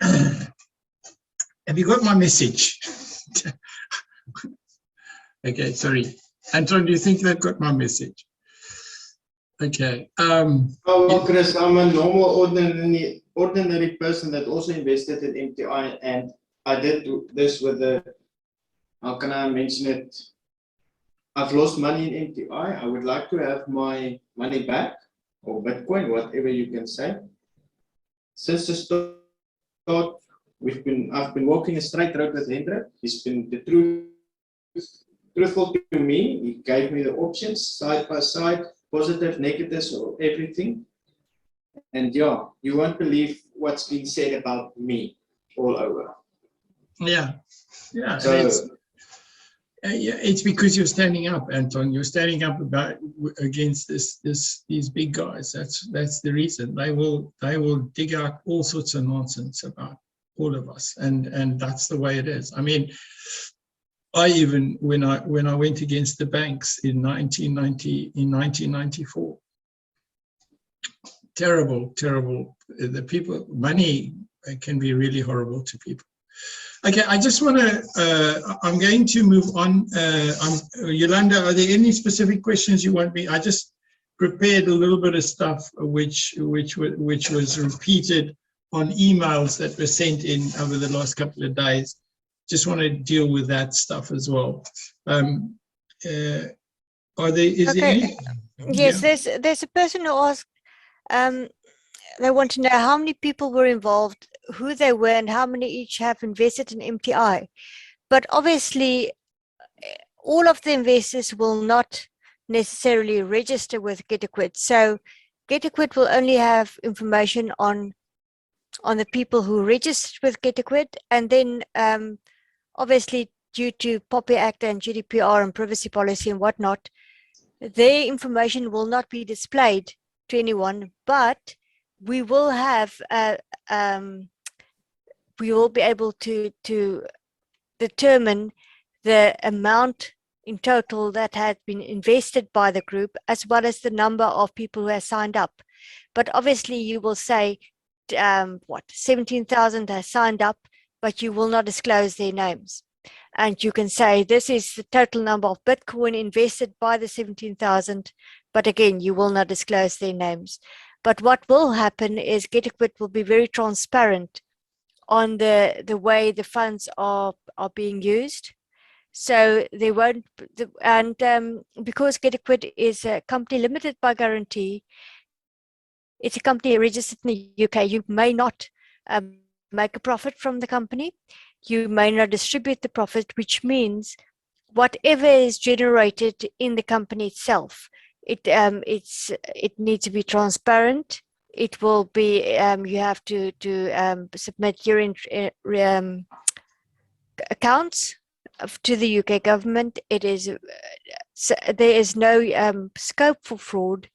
Have you got my message? Okay, sorry. Anton, do you think they've got my message? Okay. Oh, well, Chris, I'm a normal, ordinary person that also invested in MTI, and I did this with how can I mention it? I've lost money in MTI. I would like to have my money back, or Bitcoin, whatever you can say. Since the start, I've been walking a straight road with Hendrik. He's been truthful to me. He gave me the options side by side, positive, negatives, or everything. And yeah, you won't believe what's been said about me all over. Yeah, yeah. So, it's because you're standing up, Anton. You're standing up against these big guys. That's the reason. They will dig out all sorts of nonsense about all of us, and that's the way it is. I mean, I even when I went against the banks in 1994, terrible. The people, money can be really horrible to people. Okay, I just want to, I'm going to move on. Yolanda, are there any specific questions you want me? I just prepared a little bit of stuff which was repeated on emails that were sent in over the last couple of days. Just want to deal with that stuff as well. Is there any? Yes, yeah. There's a person who asked, they want to know how many people were involved, who they were, and how many each have invested in MTI. But obviously, all of the investors will not necessarily register with GetaQuid. So GetaQuid will only have information on the people who registered with GetaQuid, and then obviously due to POPI Act and GDPR and privacy policy and whatnot, their information will not be displayed to anyone, but we will have we will be able to determine the amount in total that had been invested by the group, as well as the number of people who have signed up. But obviously you will say, 17,000 has signed up, but you will not disclose their names. And you can say, this is the total number of Bitcoin invested by the 17,000, but again, you will not disclose their names. But what will happen is GetaQuid will be very transparent on the way the funds are being used. So they won't, and because GetaQuid is a company limited by guarantee, it's a company registered in the UK, you may not make a profit from the company. You may not distribute the profit, which means whatever is generated in the company itself, it needs to be transparent. It will be, you have to submit your accounts to the UK government. It is there is no scope for fraud,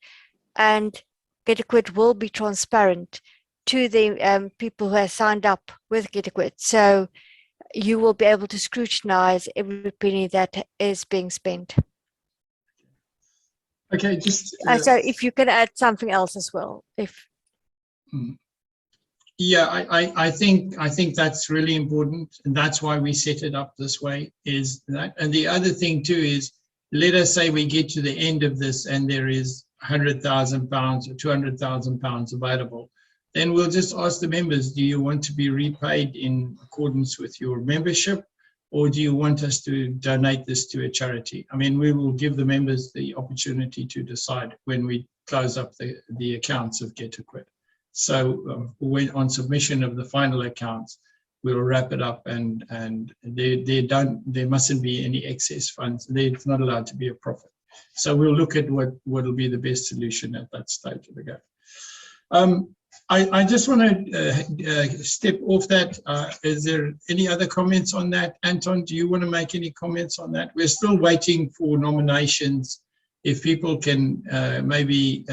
and GetaQuid will be transparent to the people who have signed up with GetaQuid. So you will be able to scrutinize every penny that is being spent. Okay, just so if you can add something else as well, if. Yeah, I think that's really important, and that's why we set it up this way, is that. And the other thing too is, let us say we get to the end of this and there is £100,000 or £200,000 available, then we'll just ask the members, do you want to be repaid in accordance with your membership, or do you want us to donate this to a charity? I mean, we will give the members the opportunity to decide when we close up the accounts of GetaQuid. So when on submission of the final accounts, we'll wrap it up, and there mustn't be any excess funds. It's not allowed to be a profit. So we'll look at what will be the best solution at that stage of the game. I just want to step off that. Is there any other comments on that? Anton, do you want to make any comments on that? We're still waiting for nominations. If people can, maybe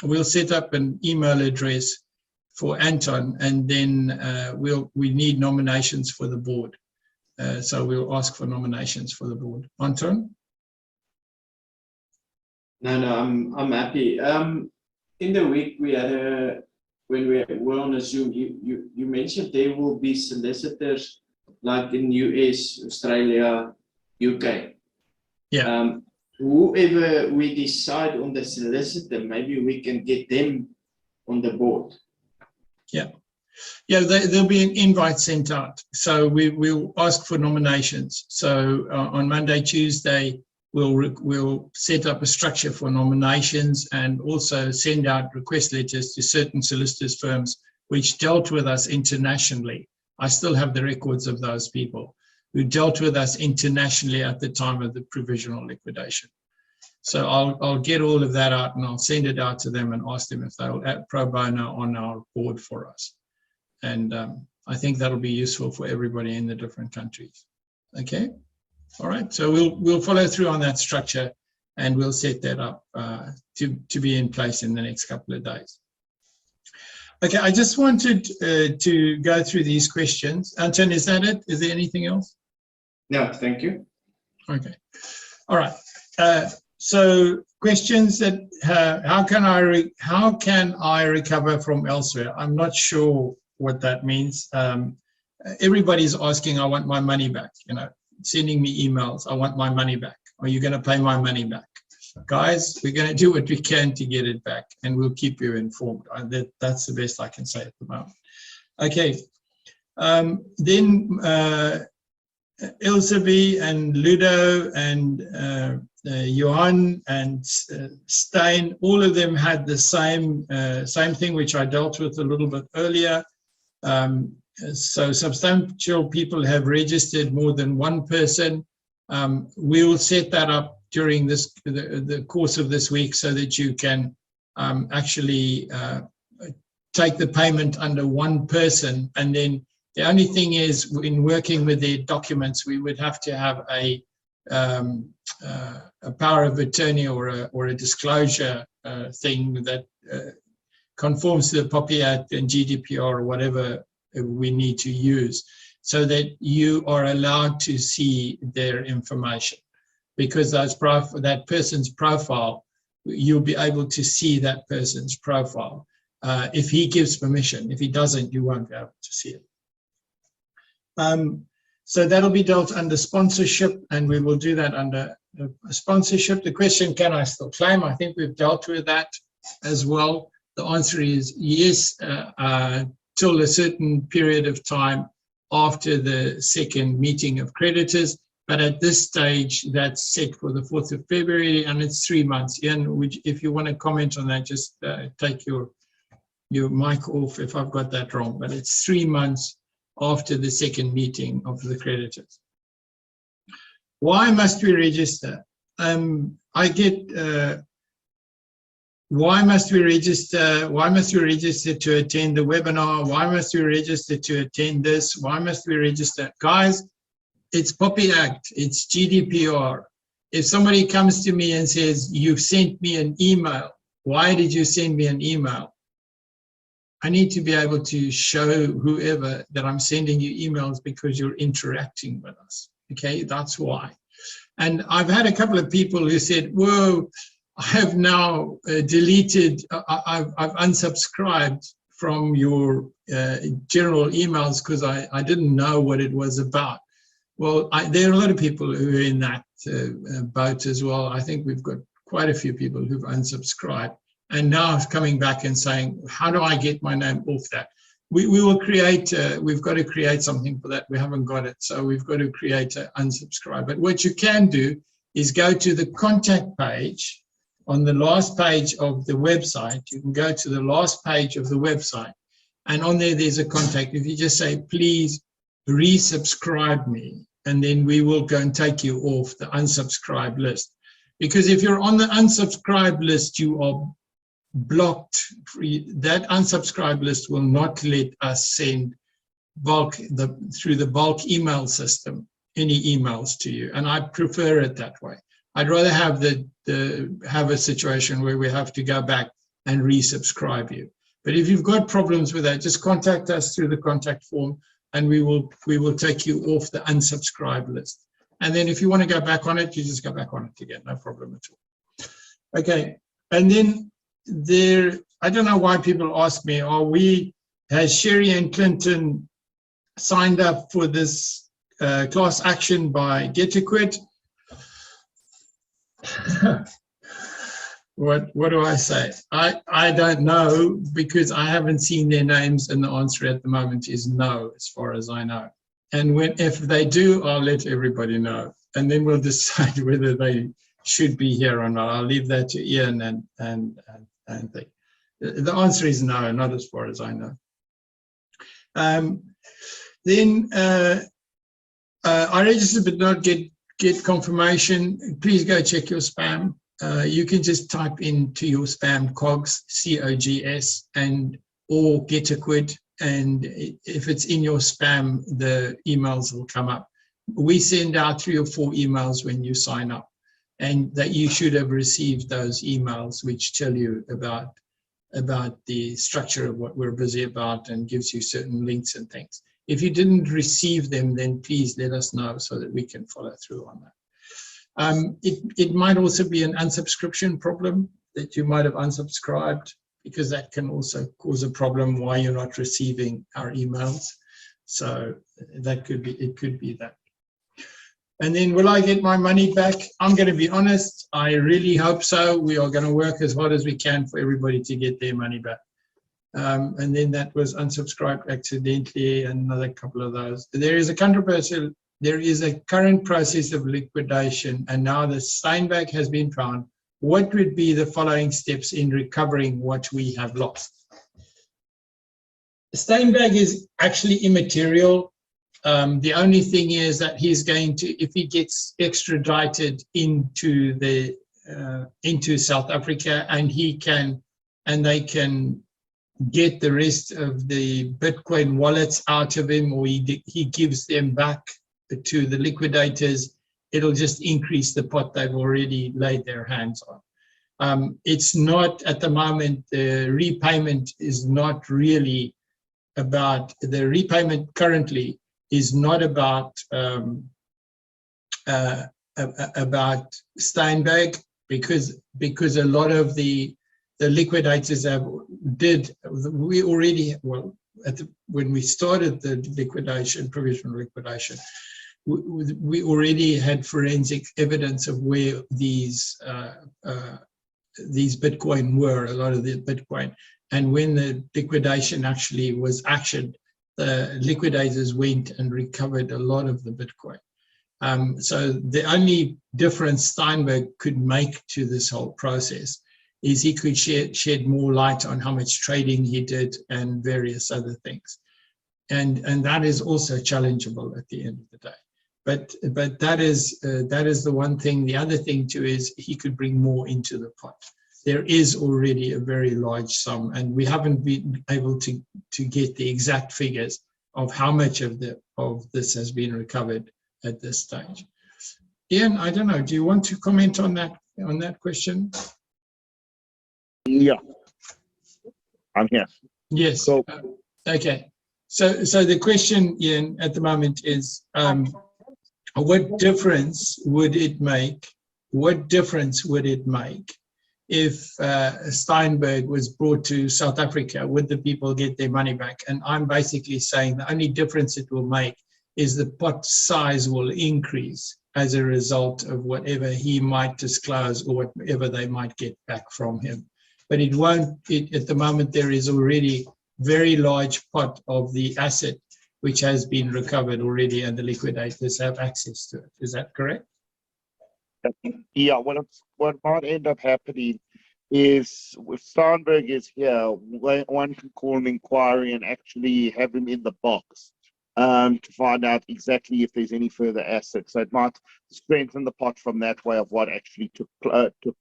we'll set up an email address for Anton, and then we need nominations for the board. So we'll ask for nominations for the board. Anton? No, I'm happy. In the week we had when we were on a Zoom, you mentioned there will be solicitors like in US, Australia, UK. Yeah. Whoever we decide on the solicitor, maybe we can get them on the board. Yeah. Yeah, there'll be an invite sent out. So we'll ask for nominations. So on Monday, Tuesday, we'll set up a structure for nominations, and also send out request letters to certain solicitors firms which dealt with us internationally. I still have the records of those people who dealt with us internationally at the time of the provisional liquidation. So I'll get all of that out, and I'll send it out to them and ask them if they'll add pro bono on our board for us. And I think that'll be useful for everybody in the different countries. Okay, all right. So we'll follow through on that structure, and we'll set that up to be in place in the next couple of days. Okay, I just wanted to go through these questions. Anton, is that it? Is there anything else? No, thank you. Okay, all right. So questions that how can I recover from elsewhere? I'm not sure what that means. Everybody's asking, I want my money back, you know, sending me emails, I want my money back. Are you going to pay my money back? Guys, we're going to do what we can to get it back, and we'll keep you informed. That's the best I can say at the moment. Okay, then Ilsevi and Ludo and Johan and Stein, all of them had the same thing, which I dealt with a little bit earlier. So substantial people have registered more than one person. We will set that up during the course of this week, so that you can actually take the payment under one person. And then the only thing is, in working with their documents, we would have to have a power of attorney or a disclosure thing that conforms to the POPI Act and GDPR or whatever we need to use, so that you are allowed to see their information. Because that person's profile, you'll be able to see that person's profile if he gives permission. If he doesn't, you won't be able to see it. So that'll be dealt under sponsorship, and we will do that under sponsorship. The question, can I still claim? I think we've dealt with that as well. The answer is yes, till a certain period of time after the second meeting of creditors. But at this stage, that's set for the 4th of February, and it's 3 months. Ian, if you want to comment on that, just take your mic off if I've got that wrong. But it's 3 months after the second meeting of the creditors. Why must we register? Why must we register? Why must we register to attend the webinar? Why must we register to attend this? Why must we register? Guys, it's POPI Act, it's GDPR. If somebody comes to me and says, you've sent me an email, why did you send me an email? I need to be able to show whoever that I'm sending you emails because you're interacting with us. Okay, that's why. And I've had a couple of people who said, whoa, I have now deleted, I've unsubscribed from your general emails because I didn't know what it was about. Well, there are a lot of people who are in that boat as well. I think we've got quite a few people who've unsubscribed and now coming back and saying, how do I get my name off that? We will create, we've got to create something for that. We haven't got it. So we've got to create an unsubscribe. But what you can do is go to the contact page on the last page of the website. You can go to the last page of the website, and on there's a contact. If you just say, please resubscribe me, and then we will go and take you off the unsubscribe list. Because if you're on the unsubscribe list, you are blocked. That unsubscribe list will not let us send through the bulk email system any emails to you, and I prefer it that way. I'd rather have have a situation where we have to go back and resubscribe you. But if you've got problems with that, just contact us through the contact form, and we will take you off the unsubscribe list. And then if you want to go back on it, you just go back on it again, no problem at all. Okay, and then I don't know why people ask me, has Sherry and Clinton signed up for this class action by GetaQuid? What do I say? I don't know, because I haven't seen their names, and the answer at the moment is no, as far as I know. And if they do, I'll let everybody know, and then we'll decide whether they should be here or not. I'll leave that to Ian and the answer is no, not as far as I know. Then I registered but not get confirmation. Please go check your spam. You can just type into your spam COGS, C-O-G-S, or GetaQuid, and if it's in your spam, the emails will come up. We send out 3 or 4 emails when you sign up, and that you should have received those emails which tell you about the structure of what we're busy about and gives you certain links and things. If you didn't receive them, then please let us know so that we can follow through on that. It might also be an unsubscription problem, that you might have unsubscribed, because that can also cause a problem why you're not receiving our emails. So that could be, it could be that. And then will I get my money back? I'm going to be honest, I really hope so. We are going to work as hard as we can for everybody to get their money back. And then that was unsubscribed accidentally, and another couple of those. There is a current process of liquidation, and now the Steinbach has been found. What would be the following steps in recovering what we have lost? Steinbach is actually immaterial. The only thing is that he's going to, if he gets extradited into South Africa, and he can and they can get the rest of the Bitcoin wallets out of him, or he gives them back to the liquidators, it'll just increase the pot they've already laid their hands on. It's not, at the moment, the repayment is not really about, the repayment currently is not about Steinberg, because a lot of the liquidators we already, well, when we started the liquidation, provisional liquidation, we already had forensic evidence of where these Bitcoin were, a lot of the Bitcoin. And when the liquidation actually was actioned, the liquidators went and recovered a lot of the Bitcoin. So the only difference Steinberg could make to this whole process is he could shed more light on how much trading he did and various other things. And that is also challengeable at the end of the day. But that is the one thing. The other thing too is he could bring more into the pot. There is already a very large sum, and we haven't been able to get the exact figures of how much of this has been recovered at this stage. Ian, I don't know, do you want to comment on that question? Yeah, I'm here. Yes. So, okay. So the question, Ian, at the moment is, what difference would it make? What difference would it make if Steinberg was brought to South Africa? Would the people get their money back? And I'm basically saying the only difference it will make is the pot size will increase as a result of whatever he might disclose or whatever they might get back from him. But it won't, at the moment, there is already very large pot of the asset which has been recovered already, and the liquidators have access to it. Is that correct? Yeah, what might end up happening is, if Steinberg is here, one can call an inquiry and actually have him in the box to find out exactly if there's any further assets. So it might strengthen the pot from that way of what actually took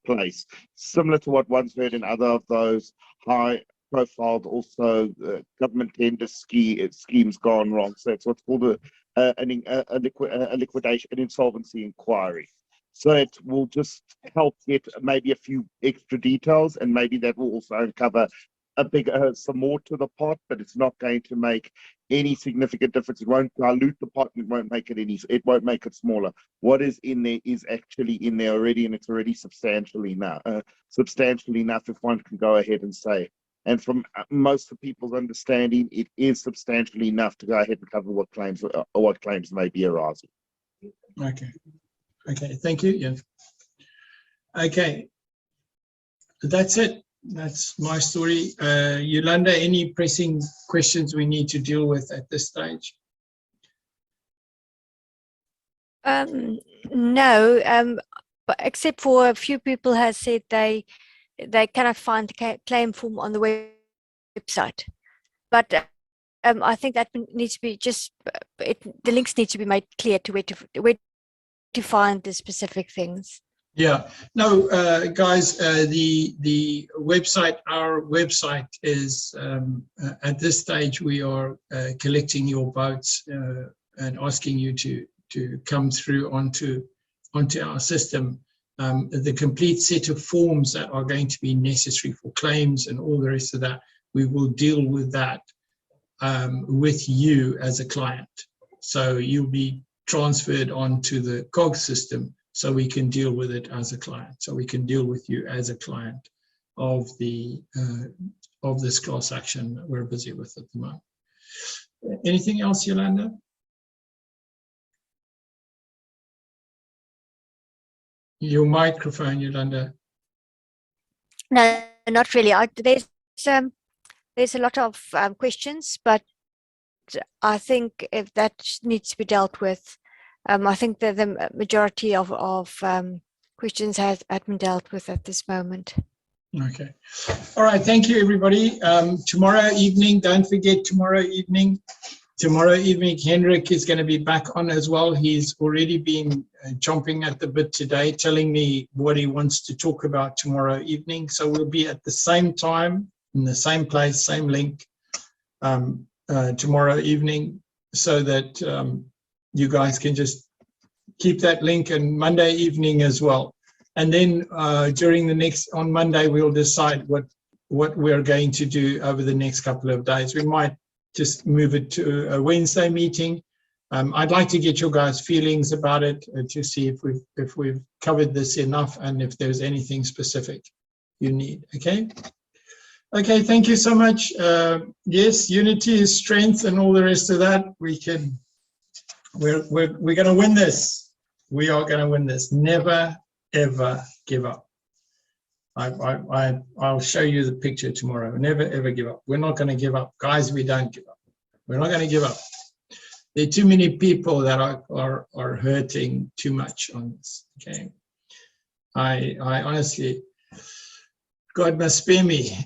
place. Similar to what one's heard in other of those high-profiled also government tender schemes gone wrong. So it's what's called a liquidation, an insolvency inquiry. So it will just help get maybe a few extra details, and maybe that will also uncover some more to the pot, but it's not going to make any significant difference. It won't dilute the pot, and it won't make it smaller. What is in there is actually in there already, and it's already substantial enough if one can go ahead and say. And from most of people's understanding, it is substantially enough to go ahead and cover what claims may be arising. Okay, thank you, Ian. Okay, that's it. That's my story. Yolanda, any pressing questions we need to deal with at this stage? No, but except for a few people have said they cannot find the claim form on the website. But I think that needs to be the links need to be made clear to where to find the specific things. Yeah, no, guys, the website, our website is, at this stage, we are collecting your votes and asking you to come through onto our system. The complete set of forms that are going to be necessary for claims and all the rest of that, we will deal with that with you as a client. So you'll be transferred onto the COG system, so we can deal with it as a client. So we can deal with you as a client of this class action that we're busy with at the moment. Anything else, Yolanda? Your microphone, Yolanda. No, not really. There's a lot of questions, but I think if that needs to be dealt with, I think that the majority of questions have been dealt with at this moment. Okay. All right. Thank you, everybody. Tomorrow evening, don't forget, tomorrow evening, Tomorrow evening, Henrik is going to be back on as well. He's already been chomping at the bit today, telling me what he wants to talk about tomorrow evening. So we'll be at the same time, in the same place, same link tomorrow evening, so that you guys can just keep that link, and Monday evening as well. And then on Monday, we'll decide what we're going to do over the next couple of days. We might just move it to a Wednesday meeting. I'd like to get your guys' feelings about it to see if we've covered this enough and if there's anything specific you need. Okay. Okay. Thank you so much. Yes, unity is strength, and all the rest of that. We're going to win this. We are going to win this. Never ever give up. I'll show you the picture tomorrow. Never ever give up. We're not going to give up, guys. We don't give up. We're not going to give up. There are too many people that are hurting too much on this. Okay, I honestly, God must spare me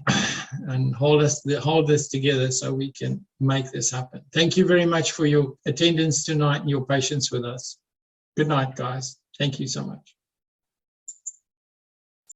and hold this together so we can make this happen. Thank you very much for your attendance tonight and your patience with us. Good night, guys. Thank you so much.